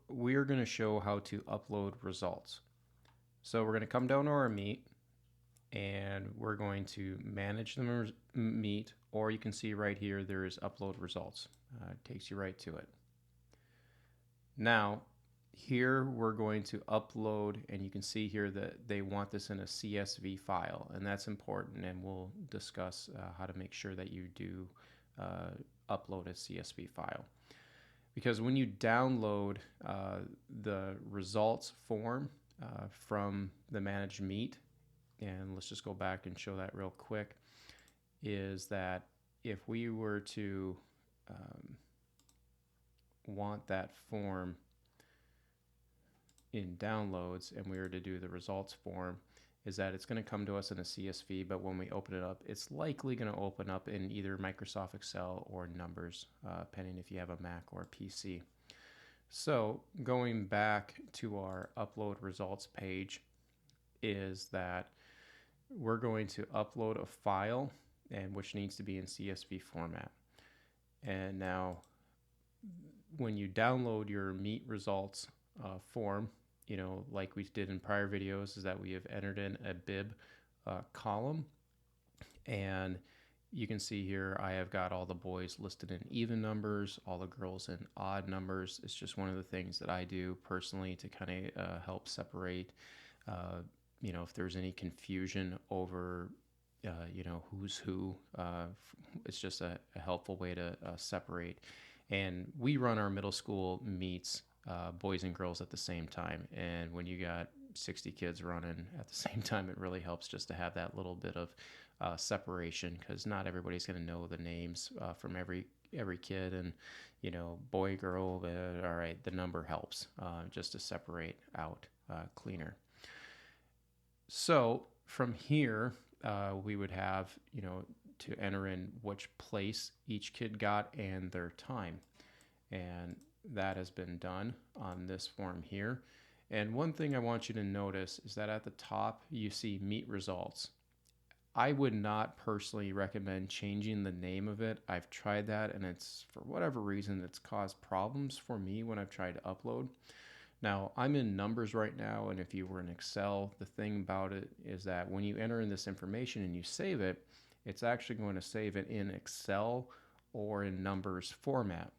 we are going to show how to upload results. So we're going to come down to our meet and we're going to manage the meet, or you can see right here there is upload results. It takes you right to it. Now, here we're going to upload, and you can see here that they want this in a CSV file, and that's important, and we'll discuss how to make sure that you do upload a CSV file. Because when you download the results form from the managed meet, and let's just go back and show that real quick, is that if we were to want that form in downloads and we were to do the results form, is that it's going to come to us in a CSV, but when we open it up, it's likely going to open up in either Microsoft Excel or Numbers, depending if you have a Mac or a PC. So going back to our upload results page, is that we're going to upload a file, and which needs to be in CSV format. And now when you download your meet results form, like we did in prior videos, is that we have entered in a bib column, and you can see here I have got all the boys listed in even numbers, all the girls in odd numbers. It's just one of the things that I do personally to kind of help separate, if there's any confusion over, who's who. It's just a helpful way to separate. And we run our middle school meets, boys and girls, at the same time. And when you got 60 kids running at the same time, it really helps just to have that little bit of separation, because not everybody's going to know the names from every kid, and boy, girl, all right, the number helps just to separate out cleaner. So from here, we would have to enter in which place each kid got and their time, and that has been done on this form here. And one thing I want you to notice is that at the top you see meet results. I would not personally recommend changing the name of it. I've tried that, and it's, for whatever reason, it's caused problems for me when I've tried to upload. Now, I'm in Numbers right now, and if you were in Excel, the thing about it is that when you enter in this information and you save it, it's actually going to save it in Excel or in Numbers format.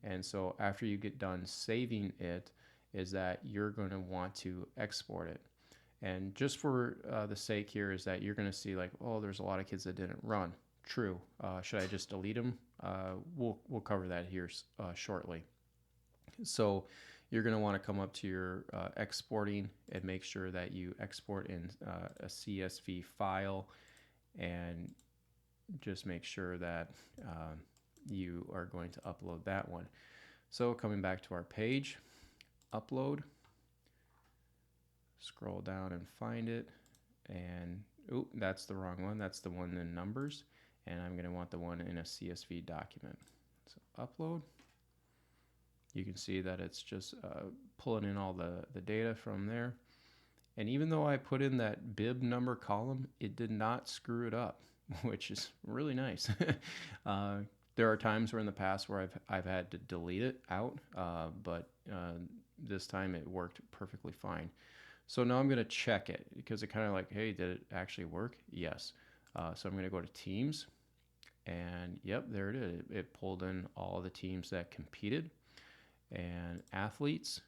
And so after you get done saving it, is that you're going to want to export it. And just for the sake here, is that you're going to see like, oh, there's a lot of kids that didn't run. True. Should I just delete them? We'll cover that here shortly. So you're going to want to come up to your exporting and make sure that you export in a CSV file, and just make sure that you are going to upload that one. So coming back to our page, upload, scroll down and find it, and that's the wrong one. That's the one in Numbers, and I'm going to want the one in a CSV document. So upload. You can see that it's just pulling in all the data from there. And even though I put in that bib number column, it did not screw it up, which is really nice. There are times where in the past where I've had to delete it out, but this time it worked perfectly fine. So now I'm going to check it, because it kind of like, hey, did it actually work? Yes. So I'm going to go to Teams, and yep, there it is. It pulled in all the teams that competed and athletes,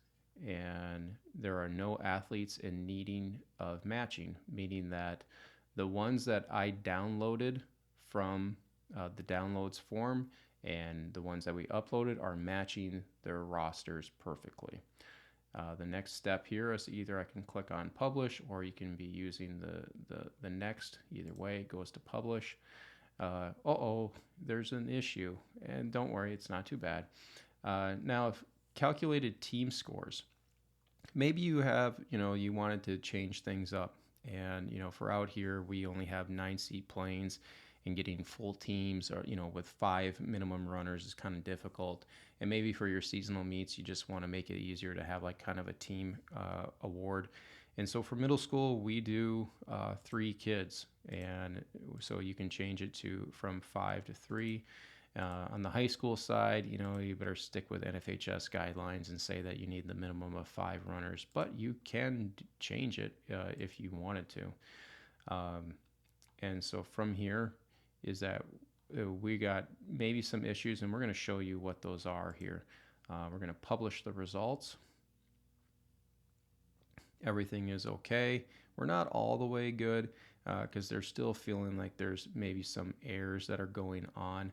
and there are no athletes in needing of matching, meaning that the ones that I downloaded from the downloads form and the ones that we uploaded are matching their rosters perfectly. The next step here is either I can click on publish, or you can be using the next. Either way, it goes to publish. There's an issue, and don't worry, it's not too bad. Now, if calculated team scores, maybe you have, you wanted to change things up, and for out here we only have 9-seat planes, and getting full teams, or with 5 minimum runners, is kind of difficult. And maybe for your seasonal meets, you just want to make it easier to have like kind of a team award. And so for middle school, we do 3 kids, and so you can change it from 5 to 3. On the high school side, you better stick with NFHS guidelines and say that you need the minimum of 5 runners, but you can change it if you wanted to. And so from here is that we got maybe some issues, and we're going to show you what those are here. We're going to publish the results. Everything is okay. We're not all the way good because they're still feeling like there's maybe some errors that are going on.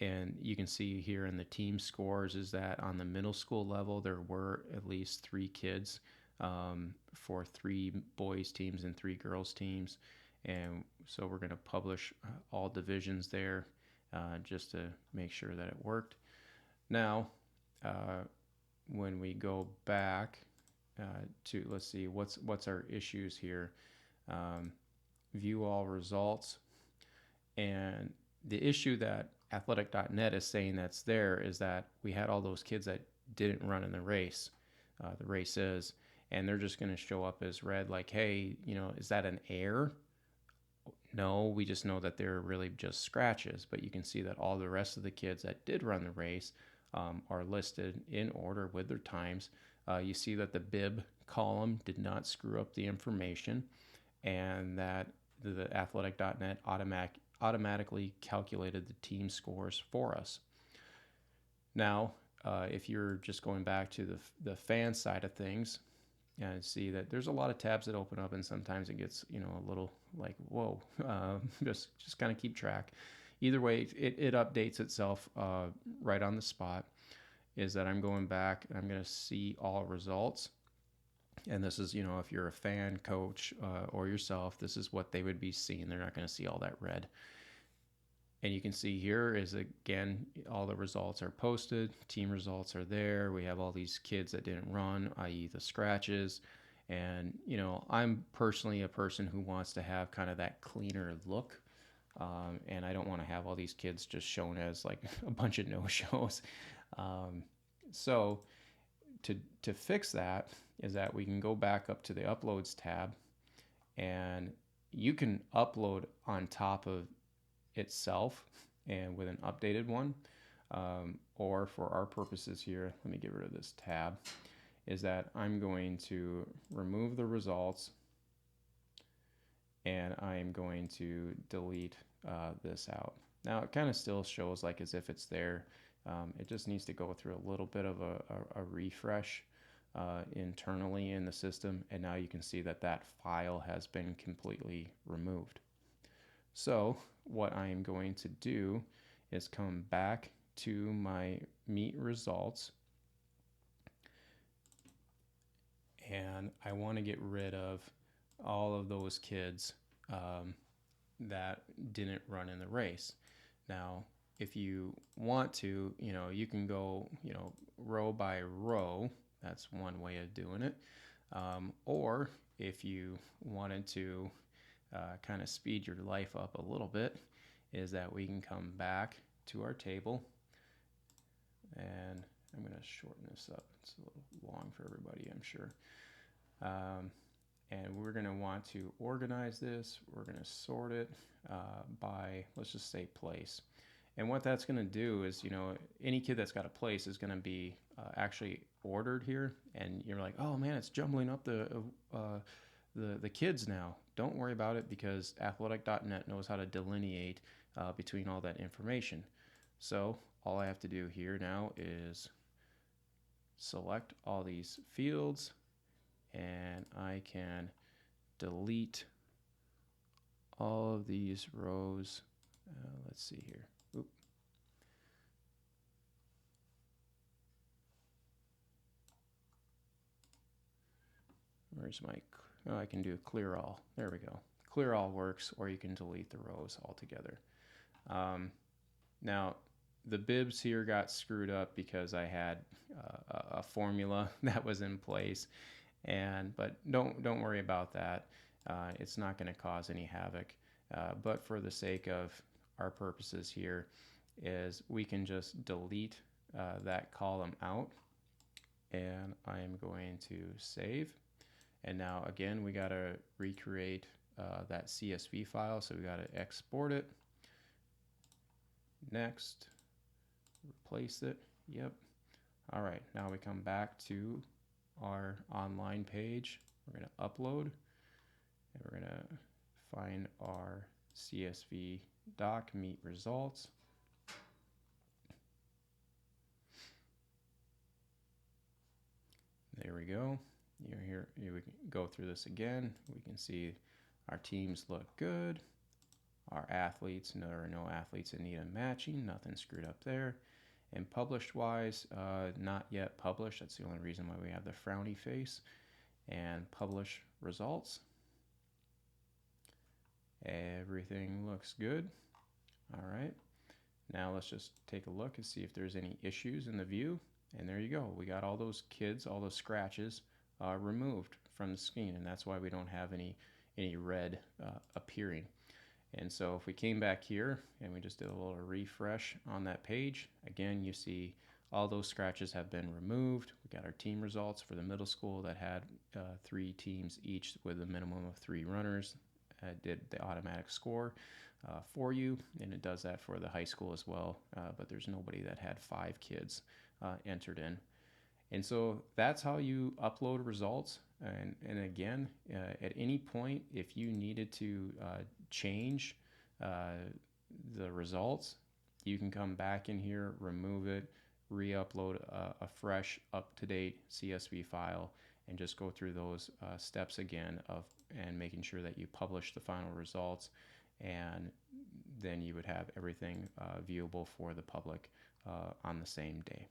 And you can see here in the team scores is that on the middle school level, there were at least 3 kids for 3 boys teams and 3 girls teams. And so we're going to publish all divisions there just to make sure that it worked. Now, when we go back to, let's see, what's our issues here. View all results. And the issue that athletic.net is saying that's there is that we had all those kids that didn't run in the race. The race is, and they're just going to show up as red, like, hey, is that an error? No, we just know that they're really just scratches, but you can see that all the rest of the kids that did run the race are listed in order with their times. You see that the bib column did not screw up the information, and that the athletic.net automatically calculated the team scores for us. Now, if you're just going back to the fan side of things, and see that there's a lot of tabs that open up, and sometimes it gets a little like, whoa, just kind of keep track. Either way, it updates itself right on the spot. Is that I'm going back and I'm going to see all results. And this is, if you're a fan, coach, or yourself, this is what they would be seeing. They're not going to see all that red. And you can see here is, again, all the results are posted. Team results are there. We have all these kids that didn't run, i.e. the scratches. And, I'm personally a person who wants to have kind of that cleaner look. And I don't want to have all these kids just shown as like a bunch of no-shows. So to fix that is that we can go back up to the uploads tab, and you can upload on top of itself and with an updated one, or for our purposes here, let me get rid of this tab, is that I'm going to remove the results, and I'm going to delete this out. Now it kind of still shows like as if it's there. It just needs to go through a little bit of a refresh internally in the system, and now you can see that that file has been completely removed. So what I am going to do is come back to my meet results, and I want to get rid of all of those kids that didn't run in the race. Now, if you want to, you can go, row by row. That's one way of doing it. Or if you wanted to kind of speed your life up a little bit, is that we can come back to our table, and I'm going to shorten this up. It's a little long for everybody, I'm sure. And we're going to want to organize this. We're going to sort it by, let's just say, place. And what that's going to do is, any kid that's got a place is going to be actually ordered here. And you're like, oh man, it's jumbling up the kids now. Don't worry about it, because athletic.net knows how to delineate between all that information. So all I have to do here now is select all these fields, and I can delete all of these rows. Let's see here. Oop. Where's my, I can do clear all. There we go. Clear all works, or you can delete the rows altogether. Now, the bibs here got screwed up because I had a formula that was in place, but don't worry about that. It's not going to cause any havoc. But for the sake of our purposes here, is we can just delete that column out, and I am going to save. And now again, we got to recreate that CSV file, so we got to export it. next, replace it. Yep. All right, now we come back to our online page. We're going to upload, and we're going to find our CSV doc, meet results. There we go. Here, we can go through this again. We can see our teams look good. Our athletes, there are no athletes in need of matching, nothing screwed up there. And published wise, not yet published. That's the only reason why we have the frowny face. And publish results. Everything looks good. All right. Now let's just take a look and see if there's any issues in the view. And there you go. We got all those kids, all those scratches removed from the screen, and that's why we don't have any red appearing. And so if we came back here and we just did a little refresh on that page, again, you see all those scratches have been removed. We got our team results for the middle school that had 3 teams each with a minimum of 3 runners. Did the automatic score for you, and it does that for the high school as well, but there's nobody that had 5 kids entered in. And so that's how you upload results. And again, at any point, if you needed to change the results, you can come back in here, remove it, re-upload a fresh, up-to-date CSV file, and just go through those steps again and making sure that you publish the final results, and then you would have everything viewable for the public on the same day.